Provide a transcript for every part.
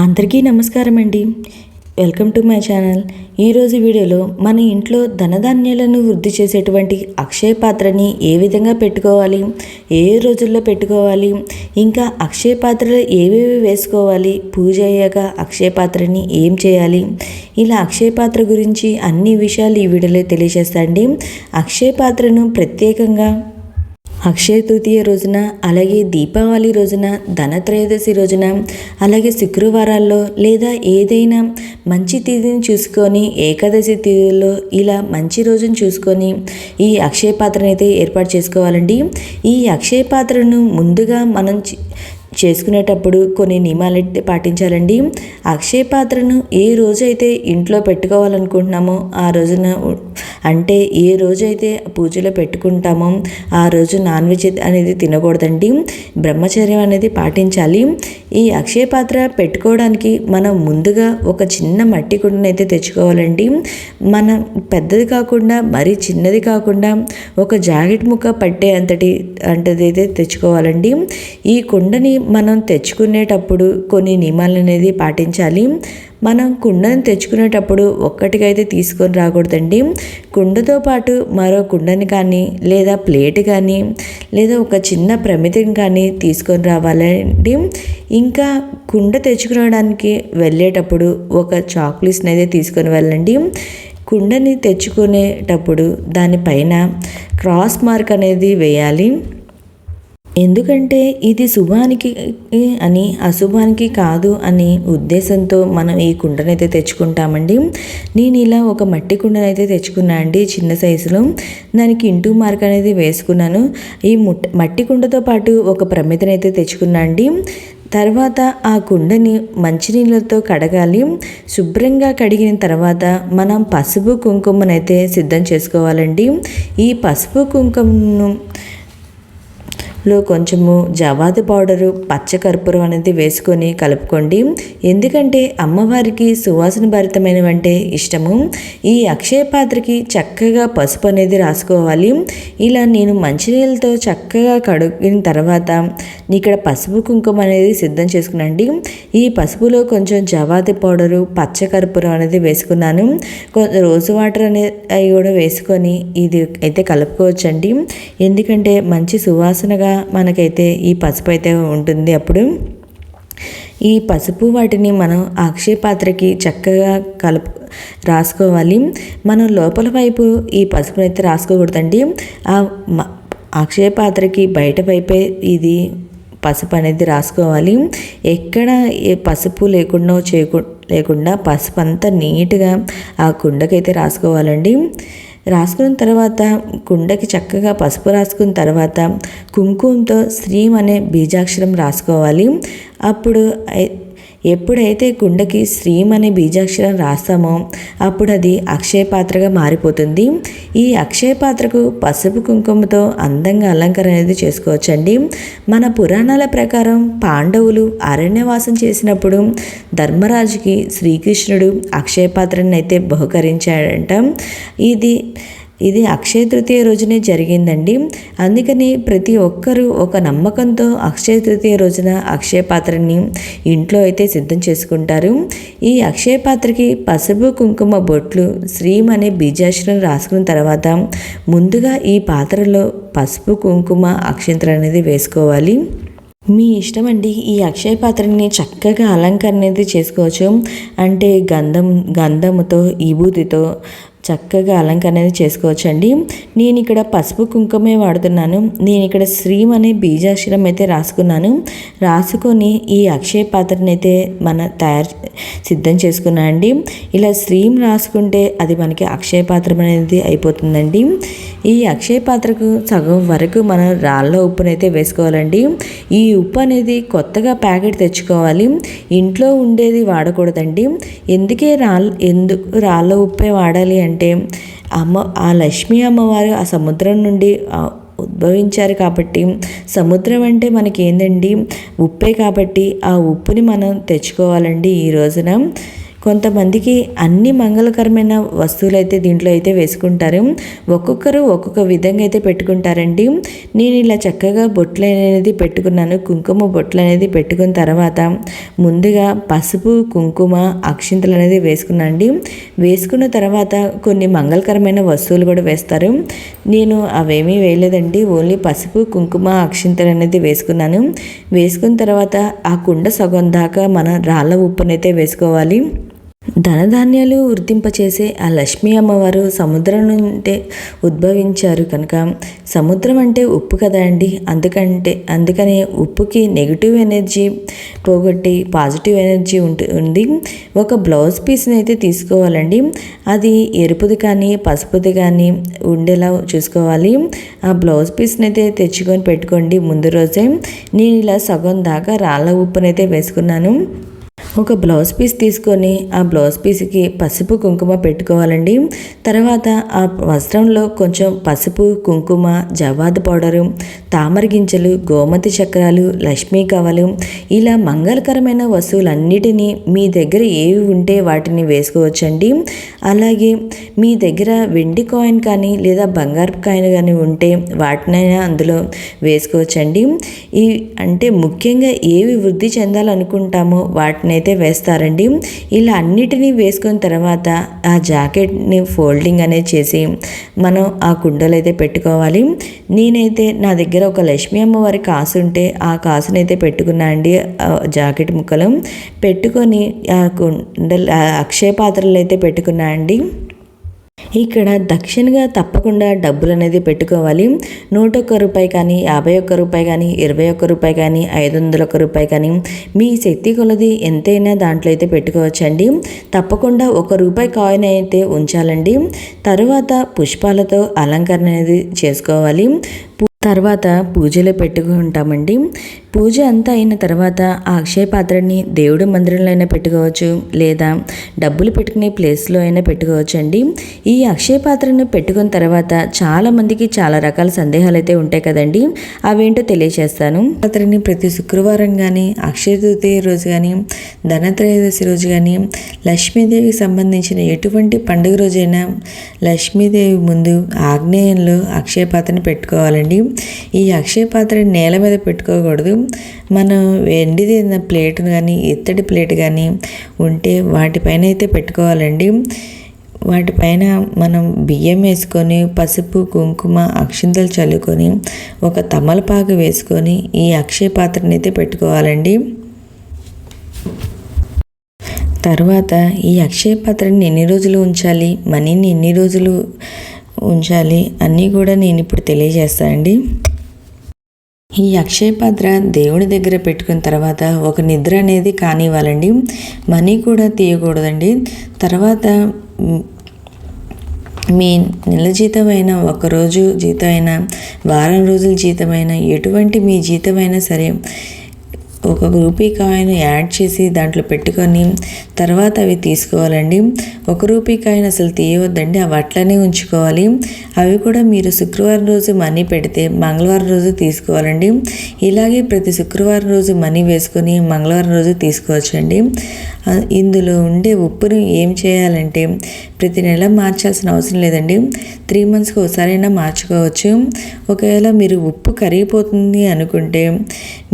అందరికీ నమస్కారం అండి. Welcome to my channel. ఈరోజు వీడియోలో మన ఇంట్లో ధనధాన్యాలను వృద్ధి చేసేటువంటి అక్షయ పాత్రని ఏ విధంగా పెట్టుకోవాలి, ఏ రోజుల్లో పెట్టుకోవాలి, ఇంకా అక్షయ పాత్రలో ఏవేవి వేసుకోవాలి, పూజ అయ్యాక అక్షయ పాత్రని ఏం చేయాలి, ఇలా అక్షయ పాత్ర గురించి అన్ని విషయాలు ఈ వీడియోలో తెలియజేస్తాండి. అక్షయ పాత్రను ప్రత్యేకంగా అక్షయ తృతీయ రోజున, అలాగే దీపావళి రోజున, ధనత్రయోదశి రోజున, అలాగే శుక్రవారాల్లో లేదా ఏదైనా మంచి తిథిని చూసుకొని ఏకాదశి తిథిలో ఇలా మంచి రోజును చూసుకొని ఈ అక్షయ పాత్రను అయితే ఏర్పాటు చేసుకోవాలండి. ఈ అక్షయ పాత్రను ముందుగా మనం చేసుకునేటప్పుడు కొన్ని నియమాలు పాటించాలండి. అక్షయ పాత్రను ఏ రోజైతే ఇంట్లో పెట్టుకోవాలనుకుంటున్నామో ఆ రోజున, అంటే ఏ రోజైతే పూజలో పెట్టుకుంటామో ఆ రోజు నాన్ వెజ్ అనేది తినకూడదండి. బ్రహ్మచర్యం అనేది పాటించాలి. ఈ అక్షయ పాత్ర పెట్టుకోవడానికి మనం ముందుగా ఒక చిన్న మట్టి కుండను అయితే తెచ్చుకోవాలండి. మన పెద్దది కాకుండా మరీ చిన్నది కాకుండా ఒక జాకెట్ ముక్క పట్టే అంతది అయితే తెచ్చుకోవాలండి. ఈ కుండని మనం తెచ్చుకునేటప్పుడు కొన్ని నియమాలు అనేది పాటించాలి. మనం కుండను తెచ్చుకునేటప్పుడు ఒక్కటికైతే తీసుకొని రాకూడదండి. కుండతో పాటు మరో కుండని కానీ లేదా ప్లేట్ కానీ లేదా ఒక చిన్న ప్రమితిని కానీ తీసుకొని రావాలండి. ఇంకా కుండ తెచ్చుకోవడానికి వెళ్ళేటప్పుడు ఒక చాక్లెట్స్ని అయితే తీసుకొని వెళ్ళండి. కుండని తెచ్చుకునేటప్పుడు దానిపైన క్రాస్ మార్క్ అనేది వేయాలి. ఎందుకంటే ఇది శుభానికి అని అశుభానికి కాదు అని ఉద్దేశంతో మనం ఈ కుండనైతే తెచ్చుకుంటామండి. నేను ఇలా ఒక మట్టి కుండనైతే తెచ్చుకున్నా అండి, చిన్న సైజులో. దానికి ఇంటూ మార్క్ అనేది వేసుకున్నాను. ఈ మట్టి కుండతో పాటు ఒక ప్రమిదనైతే అయితే తెచ్చుకున్నా అండి. తర్వాత ఆ కుండని మంచినీళ్ళతో కడగాలి. శుభ్రంగా కడిగిన తర్వాత మనం పసుపు కుంకుమనైతే సిద్ధం చేసుకోవాలండి. ఈ పసుపు కుంకుమను కొంచెము జవాది పౌడరు, పచ్చకర్పూరం అనేది వేసుకొని కలుపుకోండి. ఎందుకంటే అమ్మవారికి సువాసన భరితమైనవంటే ఇష్టము. ఈ అక్షయ పాత్రకి చక్కగా పసుపు అనేది రాసుకోవాలి. ఇలా నేను మంచినీళ్ళతో చక్కగా కడిగిన తర్వాత ఇక్కడ పసుపు కుంకుమ అనేది సిద్ధం చేసుకున్నాండి. ఈ పసుపులో కొంచెం జవాది పౌడరు, పచ్చకర్పూరం అనేది వేసుకున్నాను. రోజు వాటర్ అనేది కూడా వేసుకొని ఇది అయితే కలుపుకోవచ్చండి. ఎందుకంటే మంచి సువాసనగా మనకైతే ఈ పసుపు అయితే ఉంటుంది. అప్పుడు ఈ పసుపు వాటిని మనం అక్షయ పాత్రకి చక్కగా రాసుకోవాలి. మనం లోపల వైపు ఈ పసుపుని అయితే రాసుకోకూడదండి. ఆ అక్షయ పాత్రకి బయట వైపే ఇది పసుపు అనేది రాసుకోవాలి. ఎక్కడ ఏ పసుపు లేకుండా పసుపు అంతా నీట్గా ఆ కుండకైతే రాసుకోవాలండి. రాసుకున్న తర్వాత కుండకి చక్కగా పసుపు రాసుకున్న తర్వాత కుంకుమతో శ్రీం అనే బీజాక్షరం రాసుకోవాలి. అప్పుడు ఎప్పుడైతే కుండకి శ్రీం అనే బీజాక్షరం రాస్తామో అప్పుడు అది అక్షయ పాత్రగా మారిపోతుంది. ఈ అక్షయ పాత్రకు పసుపు కుంకుమతో అందంగా అలంకరణ అనేది చేసుకోవచ్చండి. మన పురాణాల ప్రకారం పాండవులు అరణ్యవాసం చేసినప్పుడు ధర్మరాజుకి శ్రీకృష్ణుడు అక్షయ పాత్రను అయితే బహుకరించాడంట. ఇది అక్షయ తృతీయ రోజునే జరిగిందండి. అందుకని ప్రతి ఒక్కరూ ఒక నమ్మకంతో అక్షయ తృతీయ రోజున అక్షయ పాత్రని ఇంట్లో అయితే సిద్ధం చేసుకుంటారు. ఈ అక్షయ పాత్రకి పసుపు కుంకుమ బొట్లు, శ్రీం అనే బీజాక్షరం రాసుకున్న తర్వాత ముందుగా ఈ పాత్రలో పసుపు కుంకుమ అక్షంతలు అనేది వేసుకోవాలి. మీ ఇష్టం అండి. ఈ అక్షయ పాత్రని చక్కగా అలంకరణ అనేది చేసుకోవచ్చు. అంటే గంధముతో, విభూతితో చక్కగా అలంకరణ అనేది చేసుకోవచ్చండి. నేను ఇక్కడ పసుపు కుంకుమే వాడుతున్నాను. నేను ఇక్కడ శ్రీం అనే బీజాక్షరం అయితే రాసుకొని ఈ అక్షయ పాత్రని అయితే సిద్ధం చేసుకున్నా అండి. ఇలా శ్రీం రాసుకుంటే అది మనకి అక్షయ పాత్ర అనేది అయిపోతుందండి. ఈ అక్షయ పాత్రకు సగం వరకు మనం రాళ్ళ ఉప్పునైతే వేసుకోవాలండి. ఈ ఉప్పు అనేది కొత్తగా ప్యాకెట్ తెచ్చుకోవాలి. ఇంట్లో ఉండేది వాడకూడదండి. ఎందుకు రాళ్ళ ఉప్పే వాడాలి అంటే ఆ లక్ష్మీ అమ్మవారు ఆ సముద్రం నుండి ఉద్భవించారు కాబట్టి, సముద్రం అంటే మనకి ఏందండి ఉప్పే కాబట్టి ఆ ఉప్పుని మనం తెచ్చుకోవాలండి ఈ రోజున. కొంతమందికి అన్ని మంగళకరమైన వస్తువులు అయితే దీంట్లో అయితే వేసుకుంటారు. ఒక్కొక్కరు ఒక్కొక్క విధంగా అయితే పెట్టుకుంటారండి. నేను ఇలా చక్కగా బొట్లు అనేది పెట్టుకున్నాను. కుంకుమ బొట్లు అనేది పెట్టుకున్న తర్వాత ముందుగా పసుపు, కుంకుమ, అక్షింతలు అనేది వేసుకున్నాండి. వేసుకున్న తర్వాత కొన్ని మంగళకరమైన వస్తువులు కూడా వేస్తారు. నేను అవేమీ వేయలేదండి. ఓన్లీ పసుపు, కుంకుమ, అక్షింతలు అనేది వేసుకున్నాను. వేసుకున్న తర్వాత ఆ కుండ సగం దాకా మన రాళ్ళ ఉప్పునైతే వేసుకోవాలి. ధనధాన్యాలు వృద్ధింపచేసే ఆ లక్ష్మీ అమ్మవారు సముద్రం నుండి ఉద్భవించారు కనుక సముద్రం అంటే ఉప్పు కదా అండి. అందుకనే ఉప్పుకి నెగిటివ్ ఎనర్జీ పోగొట్టి పాజిటివ్ ఎనర్జీ ఉంది. ఒక బ్లౌజ్ పీస్ని అయితే తీసుకోవాలండి. అది ఎరుపుది కానీ పసుపుది కానీ ఉండేలా చూసుకోవాలి. ఆ బ్లౌజ్ పీస్ని అయితే తెచ్చుకొని పెట్టుకోండి ముందు రోజే. నేను ఇలా సగం దాకా రాళ్ళ ఉప్పునైతే వేసుకున్నాను. ఒక బ్లౌజ్ పీస్ తీసుకొని ఆ బ్లౌజ్ పీస్కి పసుపు, కుంకుమ పెట్టుకోవాలండి. తర్వాత ఆ వస్త్రంలో కొంచెం పసుపు, కుంకుమ, జవ్వాది పౌడరు, తామర గింజలు, గోమతి చక్రాలు, లక్ష్మీ కవలు ఇలా మంగళకరమైన వస్తువులన్నిటినీ మీ దగ్గర ఏవి ఉంటే వాటిని వేసుకోవచ్చండి. అలాగే మీ దగ్గర వెండి కాయిన్ కానీ లేదా బంగారు కాయిన్ కానీ ఉంటే వాటినైనా అందులో వేసుకోవచ్చండి. అంటే ముఖ్యంగా ఏవి వృద్ధి చెందాలనుకుంటామో వాటినైతే వేస్తారండి. ఇలా అన్నిటినీ వేసుకున్న తర్వాత ఆ జాకెట్ని ఫోల్డింగ్ అనేది చేసి మనం ఆ కుండలు అయితే పెట్టుకోవాలి. నేనైతే నా దగ్గర ఒక లక్ష్మీ అమ్మవారి కాసు ఉంటే ఆ కాసునైతే పెట్టుకున్నా అండి. జాకెట్ ముక్కలు పెట్టుకొని ఆ కుండలు అక్షయ పాత్రలు అయితే పెట్టుకున్నా అండి. ఇక్కడ దక్షిణగా తప్పకుండా డబ్బులు అనేది పెట్టుకోవాలి. 101 రూపాయి కానీ, 51 రూపాయి కానీ, 21 రూపాయి కానీ, 501 రూపాయి కానీ మీ శక్తి కొలది ఎంతైనా దాంట్లో అయితే పెట్టుకోవచ్చండి. తప్పకుండా 1 రూపాయి కాయిన్ అయితే ఉంచాలండి. తరువాత పుష్పాలతో అలంకరణ అనేది చేసుకోవాలి. తర్వాత పూజలో పెట్టుకుంటామండి. పూజ అంతా అయిన తర్వాత ఆ అక్షయ పాత్రని దేవుడి మందిరంలో అయినా పెట్టుకోవచ్చు, లేదా డబ్బులు పెట్టుకునే ప్లేస్లో అయినా పెట్టుకోవచ్చు అండి. ఈ అక్షయ పాత్రను పెట్టుకున్న తర్వాత చాలామందికి చాలా రకాల సందేహాలు అయితే ఉంటాయి కదండి. అవేంటో తెలియజేస్తాను. పాత్రని ప్రతి శుక్రవారం కానీ, అక్షయ తృతీయ రోజు కానీ, ధనత్రయోదశి రోజు కానీ, లక్ష్మీదేవికి సంబంధించిన ఎటువంటి పండుగ రోజైనా లక్ష్మీదేవి ముందు ఆగ్నేయంలో అక్షయ పాత్రని పెట్టుకోవాలండి. ఈ అక్షయ పాత్రని నేల మీద పెట్టుకోకూడదు. మనం వెండిది ప్లేట్ కానీ, ఇత్తడి ప్లేట్ కానీ ఉంటే వాటిపైన అయితే పెట్టుకోవాలండి. వాటిపైన మనం బియ్యం వేసుకొని, పసుపు, కుంకుమ, అక్షింతలు చల్లుకొని, ఒక తమలపాకు వేసుకొని ఈ అక్షయ పాత్రని అయితే పెట్టుకోవాలండి. తర్వాత ఈ అక్షయ పాత్రని ఎన్ని రోజులు ఉంచాలి, మనీని ఎన్ని రోజులు ఉంచాలి అన్నీ కూడా నేను ఇప్పుడు తెలియజేస్తానండి. ఈ అక్షయ పాత్ర దేవుడి దగ్గర పెట్టుకున్న తర్వాత ఒక నిద్ర అనేది కానివ్వాలండి. మనీ కూడా తీయకూడదండి. తర్వాత మీ నెల జీతమైన, ఒకరోజు జీతమైనా, వారం రోజుల జీతమైనా, ఎటువంటి మీ జీతమైనా సరే 1 రూపాయి కాయిన్ యాడ్ చేసి దాంట్లో పెట్టుకొని తర్వాత అవి తీసుకోవాలండి. 1 రూపాయి కాయిన్ అసలు తీయవద్దండి, అవి అట్లనే ఉంచుకోవాలి. అవి కూడా మీరు శుక్రవారం రోజు మనీ పెడితే మంగళవారం రోజు తీసుకోవాలండి. ఇలాగే ప్రతి శుక్రవారం రోజు మనీ వేసుకొని మంగళవారం రోజు తీసుకోవచ్చండి. ఇందులో ఉండే ఉప్పును ఏం చేయాలంటే ప్రతి నెల మార్చాల్సిన అవసరం లేదండి. 3 మంత్స్కి ఒకసారైనా మార్చుకోవచ్చు. ఒకవేళ మీరు ఉప్పు కరిగిపోతుంది అనుకుంటే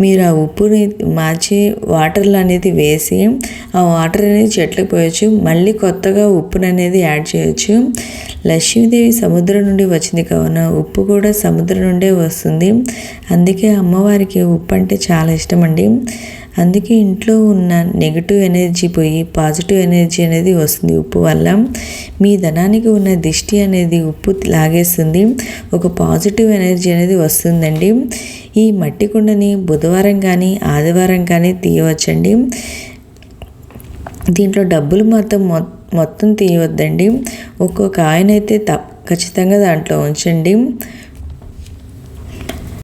మీరు ఆ ఉప్పుని మార్చి వాటర్లో అనేది వేసి ఆ వాటర్ అనేది చెట్లకు పోయచ్చు. మళ్ళీ కొత్తగా ఉప్పును అనేది యాడ్ చేయొచ్చు. లక్ష్మీదేవి సముద్రం నుండి వచ్చింది కావున ఉప్పు కూడా సముద్రం నుండే వస్తుంది. అందుకే అమ్మవారికి ఉప్పు అంటే చాలా ఇష్టం అండి. అందుకే ఇంట్లో ఉన్న నెగిటివ్ ఎనర్జీ పోయి పాజిటివ్ ఎనర్జీ అనేది వస్తుంది ఉప్పు వల్ల. మీ ధనానికి ఉన్న దిష్టి అనేది ఉప్పు లాగేస్తుంది. ఒక పాజిటివ్ ఎనర్జీ అనేది వస్తుందండి. ఈ మట్టి కుండని బుధవారం కానీ, ఆదివారం కానీ తీయవచ్చండి. దీంట్లో డబ్బులు మొత్తం తీయవద్దండి. ఒక్కొక్క కాయిన్ అయితే ఖచ్చితంగా దాంట్లో ఉంచండి.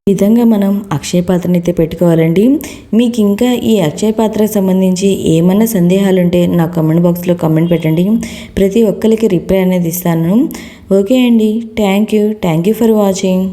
ఈ విధంగా మనం అక్షయ పాత్రని అయితే పెట్టుకోవాలండి. మీకు ఇంకా ఈ అక్షయ పాత్రకు సంబంధించి ఏమైనా సందేహాలు ఉంటే నా కామెంట్ బాక్స్లో కామెంట్ పెట్టండి. ప్రతి ఒక్కరికి రిప్లై అనేది ఇస్తాను. ఓకే అండి, థ్యాంక్ యూ ఫర్ వాచింగ్.